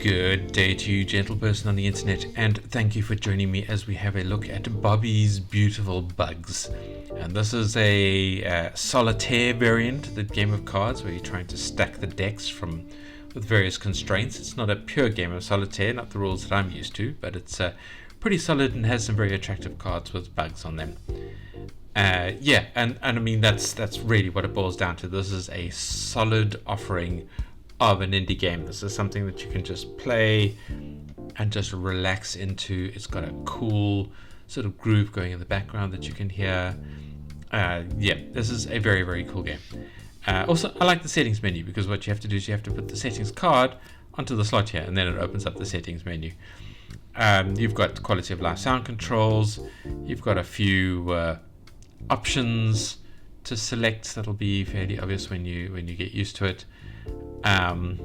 Good day to you, gentle person on the internet, and thank you for joining me as we have a look at Bobby's Beautiful Bugs. And this is a solitaire variant of the game of cards where you're trying to stack the decks with various constraints. It's not a pure game of solitaire, not the rules that I'm used to, but it's pretty solid and has some very attractive cards with bugs on them. And I mean that's really what it boils down to. This is a solid offering of an indie game. This is something that you can just play and just relax into. It's got a cool sort of groove going in the background that you can hear. This is a very, very cool game. Also, I like the settings menu because what you have to do is you have to put the settings card onto the slot here, and then it opens up the settings menu. You've got quality of life sound controls. You've got a few options to select that'll be fairly obvious when you get used to it. And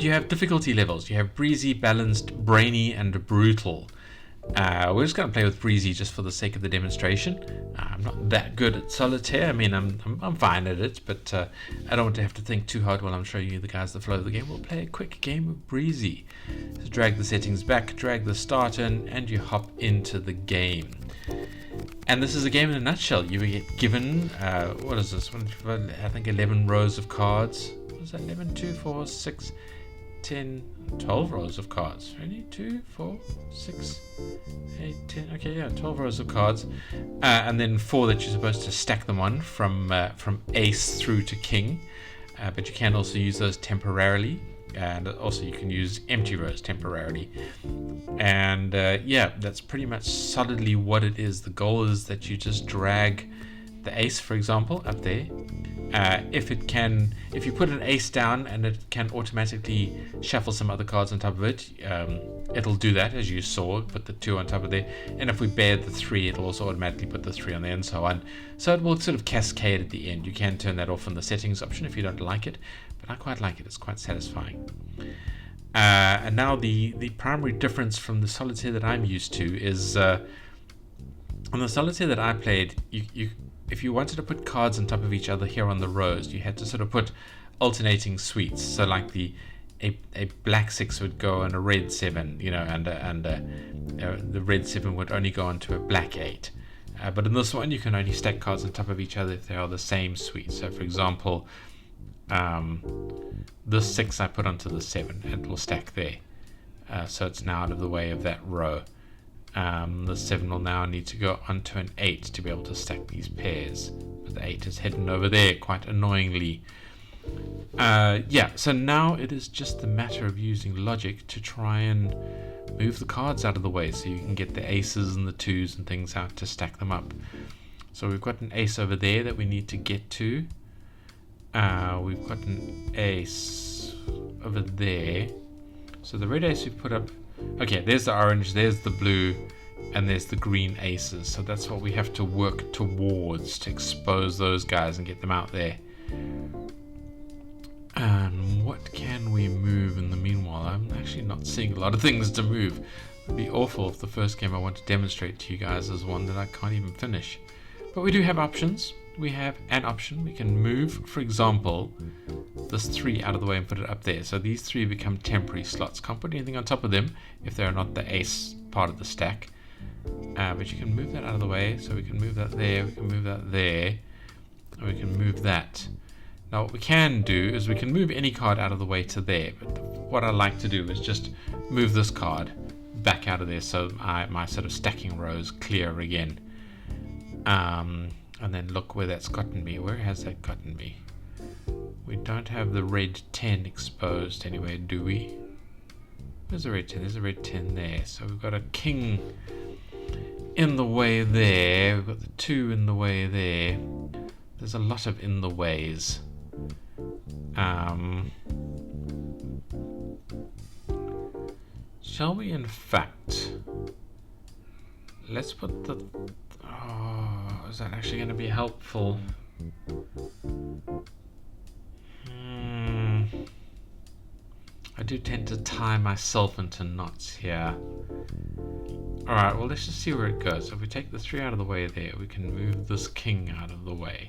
you have difficulty levels. You have breezy, balanced, brainy, and brutal. We're just going to play with breezy just for the sake of the demonstration. I'm not that good at solitaire. I mean, I'm fine at it, but I don't want to have to think too hard while I'm showing you the guys the flow of the game. We'll play a quick game of breezy. So drag the settings back, drag the start in, and you hop into the game. And this is a game in a nutshell. You get given, what is this? I think 11 rows of cards. What is that? 11, 2, 4, 6, 10, 12 rows of cards. Ready? 2, 4, 6, 8, 10. Okay, yeah, 12 rows of cards. And then 4 that you're supposed to stack them on from ace through to king. But you can also use those temporarily. And also you can use empty rows temporarily. And that's pretty much solidly what it is. The goal is that you just drag the ace, for example, up there. If you put an ace down and it can automatically shuffle some other cards on top of it, it'll do that, as you saw, put the 2 on top of there. And if we bear the 3, it'll also automatically put the 3 on there, and so on. So it will sort of cascade at the end. You can turn that off in the settings option if you don't like it, but I quite like it. It's quite satisfying. And now the primary difference from the solitaire that I'm used to is on the solitaire that I played, if you wanted to put cards on top of each other here on the rows, you had to sort of put alternating suites. So like a black 6 would go on a red 7, and the red 7 would only go onto a black 8. But in this one, you can only stack cards on top of each other if they are the same suite. So for example, this 6 I put onto the 7, and it will stack there. So it's now out of the way of that row. The 7 will now need to go onto an 8 to be able to stack these pairs. But the 8 is hidden over there quite annoyingly. So now it is just a matter of using logic to try and move the cards out of the way so you can get the aces and the 2s and things out to stack them up. So we've got an ace over there that we need to get to. We've got an ace over there. So the red ace we put up. Okay, there's the orange, there's the blue, and there's the green aces. So that's what we have to work towards to expose those guys and get them out there. And what can we move in the meanwhile? I'm actually not seeing a lot of things to move. It'd be awful if the first game I want to demonstrate to you guys is one that I can't even finish. But we do have options. We have an option. We can move, for example, this 3 out of the way and put it up there. So these 3 become temporary slots. Can't put anything on top of them if they're not the ace part of the stack. But you can move that out of the way. So we can move that there, we can move that there, and we can move that. Now what we can do is we can move any card out of the way to there. But what I like to do is just move this card back out of there so my sort of stacking rows clear again. And then look where that's gotten me. Where has that gotten me? We don't have the red 10 exposed anywhere, do we? There's a red 10. There's a red 10 there. So we've got a king in the way there. We've got the 2 in the way there. There's a lot of in the ways. Shall we, in fact, let's put the... is that actually going to be helpful? I do tend to tie myself into knots here. Alright, well let's just see where it goes. So if we take the 3 out of the way there, we can move this king out of the way.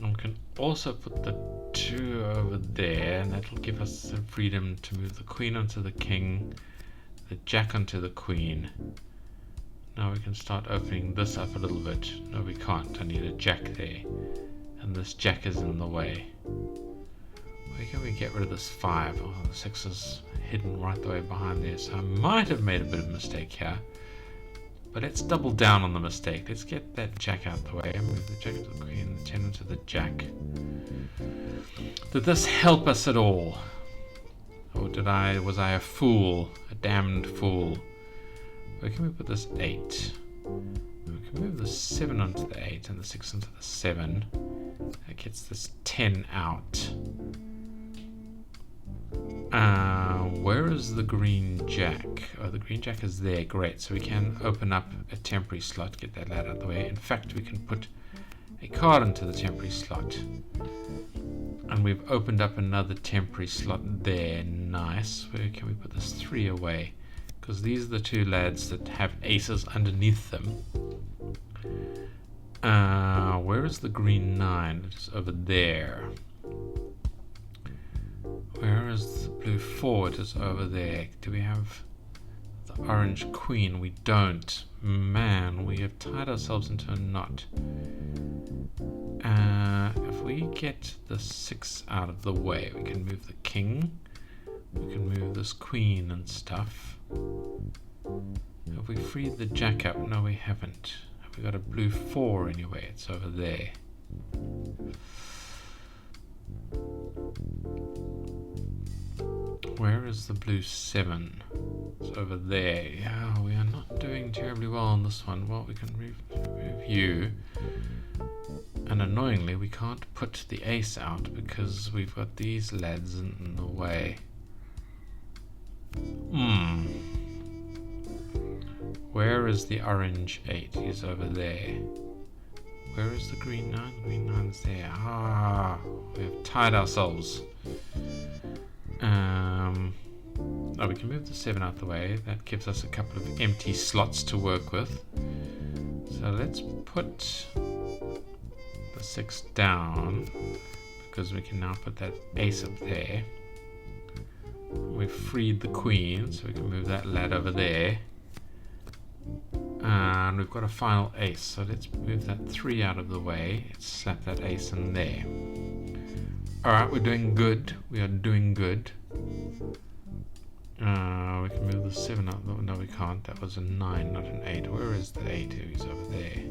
And we can also put the 2 2 over there, and that'll give us some freedom to move the queen onto the king, the jack onto the queen. Now we can start opening this up a little bit. No, we can't. I need a jack there, and this jack is in the way. Where can we get rid of this 5? Oh, the 6 is hidden right the way behind there, so I might have made a bit of a mistake here. But let's double down on the mistake. Let's get that jack out the way. Move the jack to the queen, the 10 into the jack. Did this help us at all? Or was I a fool? A damned fool? Where can we put this 8? We can move the 7 onto the 8 and the 6 into the 7. That gets this 10 out. Where is the green jack? Oh, the green jack is there. Great. So we can open up a temporary slot, get that lad out of the way. In fact, we can put a card into the temporary slot. And we've opened up another temporary slot there. Nice. Where can we put this 3 away? Because these are the 2 lads that have aces underneath them. Where is the green 9? It's over there. Where is the blue 4? It is over there. Do we have the orange queen? We don't. Man, we have tied ourselves into a knot. If we get the 6 out of the way, we can move the king. We can move this queen and stuff. Have we freed the jack up? No, we haven't. Have we got a blue 4 anyway? It's over there. Where is the blue 7? It's over there. Yeah, we are not doing terribly well on this one. Well, we can move you. And annoyingly, we can't put the ace out because we've got these lads in the way. Where is the orange 8? He's over there. Where is the green 9? The green 9's there. We've tied ourselves. Oh, we can move the 7 out the way. That gives us a couple of empty slots to work with. So let's put the 6 down because we can now put that ace up there. We've freed the queen, so we can move that lad over there. And we've got a final ace, so let's move that 3 out of the way. Let's slap that ace in there. Alright, we're doing good. We are doing good. We can move the 7 out. No, we can't. That was a 9, not an 8. Where is the 8? He's over there.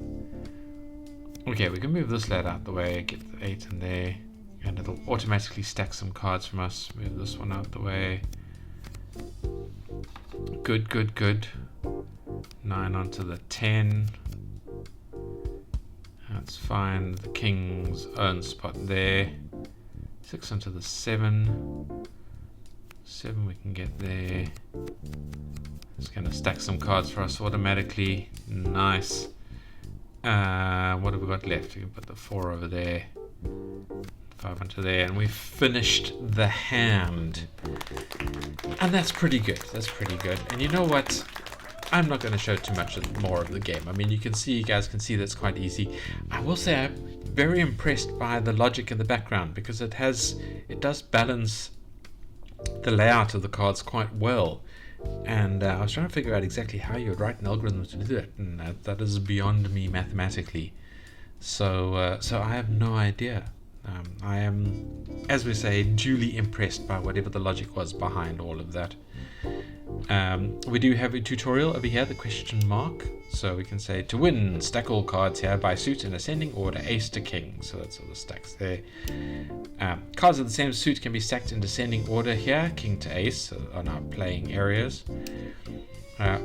Okay, we can move this lad out the way, get the 8 in there, and it'll automatically stack some cards from us. Move this one out the way. Good, good, good. 9 onto the 10. That's fine. The king's own spot there. 6 onto the 7. 7 we can get there. It's going to stack some cards for us automatically. Nice. What have we got left? We can put the 4 over there. 5 onto there. And we've finished the hand. And that's pretty good. That's pretty good. And you know what? I'm not going to show too much more of the game. I mean, you guys can see that's quite easy. I will say I'm very impressed by the logic in the background because it does balance the layout of the cards quite well. And I was trying to figure out exactly how you would write an algorithm to do it, and that is beyond me mathematically. So I have no idea. I am, as we say, duly impressed by whatever the logic was behind all of that. We do have a tutorial over here, the question mark. So we can say to win, stack all cards here by suit in ascending order, ace to king. So that's all the stacks there. Cards of the same suit can be stacked in descending order here, king to ace on our playing areas.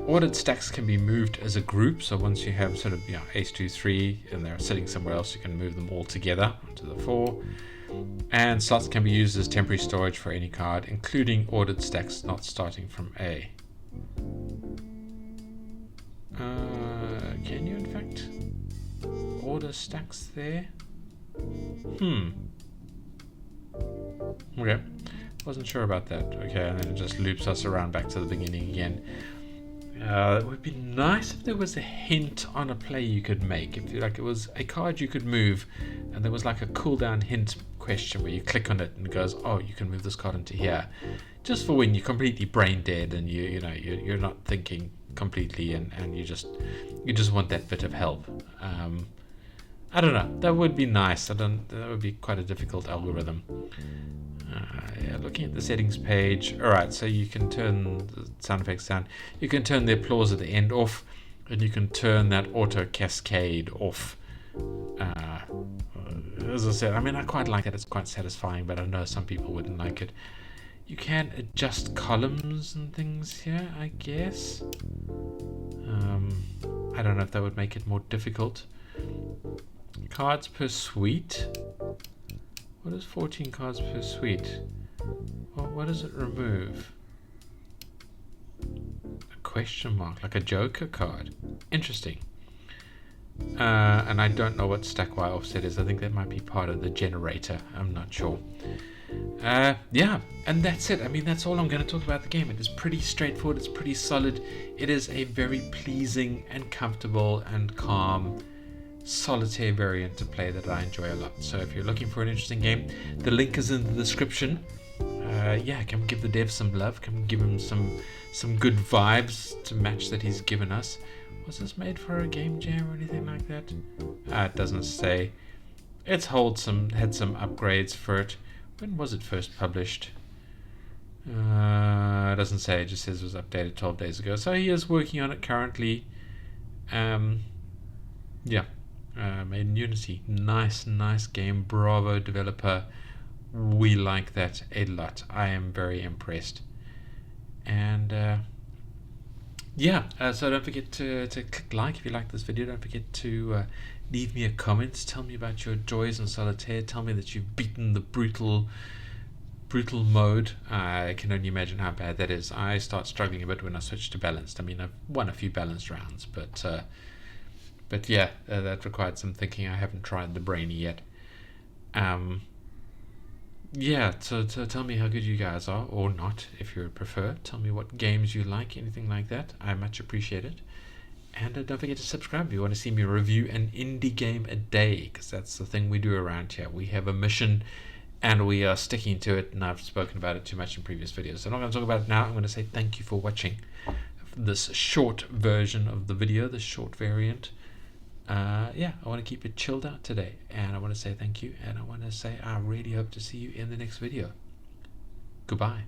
Ordered stacks can be moved as a group. So once you have sort of ace 2 3 and they're sitting somewhere else, you can move them all together onto the 4. And slots can be used as temporary storage for any card, including ordered stacks not starting from A. Can you in fact order stacks there? Okay, wasn't sure about that. Okay, and then it just loops us around back to the beginning again. It would be nice if there was a hint on a play you could make. If it was a card you could move, and there was like a cooldown hint question where you click on it and it goes, oh, you can move this card into here, just for when you're completely brain dead and you're not thinking completely and you just want that bit of help. I don't know. That would be nice. That would be quite a difficult algorithm. Yeah, looking at the settings page. Alright, so you can turn the sound effects down. You can turn the applause at the end off, and you can turn that auto cascade off. As I said, I mean, I quite like it. It's quite satisfying, but I know some people wouldn't like it. You can adjust columns and things here, I guess. I don't know if that would make it more difficult. Cards per suite. What is 14 cards per suite? Well, what does it remove? A question mark, like a Joker card. Interesting. And I don't know what stack Y offset is. I think that might be part of the generator. I'm not sure. Yeah, and that's it. I mean, that's all I'm going to talk about the game. It is pretty straightforward. It's pretty solid. It is a very pleasing and comfortable and calm solitaire variant to play that I enjoy a lot. So if you're looking for an interesting game, the link is in the description. Yeah, come give the dev some love. Come give him some good vibes to match that he's given us. Was this made for a game jam or anything like that? It doesn't say. It's had some upgrades for it. When was it first published? It doesn't say. It just says it was updated 12 days ago. So he is working on it currently. Yeah. Made in Unity. Nice game. Bravo, developer. We like that a lot. I am very impressed. And yeah, so don't forget to click like if you like this video. Don't forget to leave me a comment. Tell me about your joys in solitaire. Tell me that you've beaten the brutal mode. I can only imagine how bad that is. I start struggling a bit when I switch to balanced. I mean, I've won a few balanced rounds, but yeah, that required some thinking. I haven't tried the brainy yet. Yeah, so tell me how good you guys are, or not, if you prefer. Tell me what games you like, anything like that. I much appreciate it. And don't forget to subscribe if you want to see me review an indie game a day, because that's the thing we do around here. We have a mission, and we are sticking to it, and I've spoken about it too much in previous videos. So I'm not going to talk about it now. I'm going to say thank you for watching this short version of the video, the short variant. Yeah, I want to keep it chilled out today, and I want to say thank you, and I want to say I really hope to see you in the next video. Goodbye.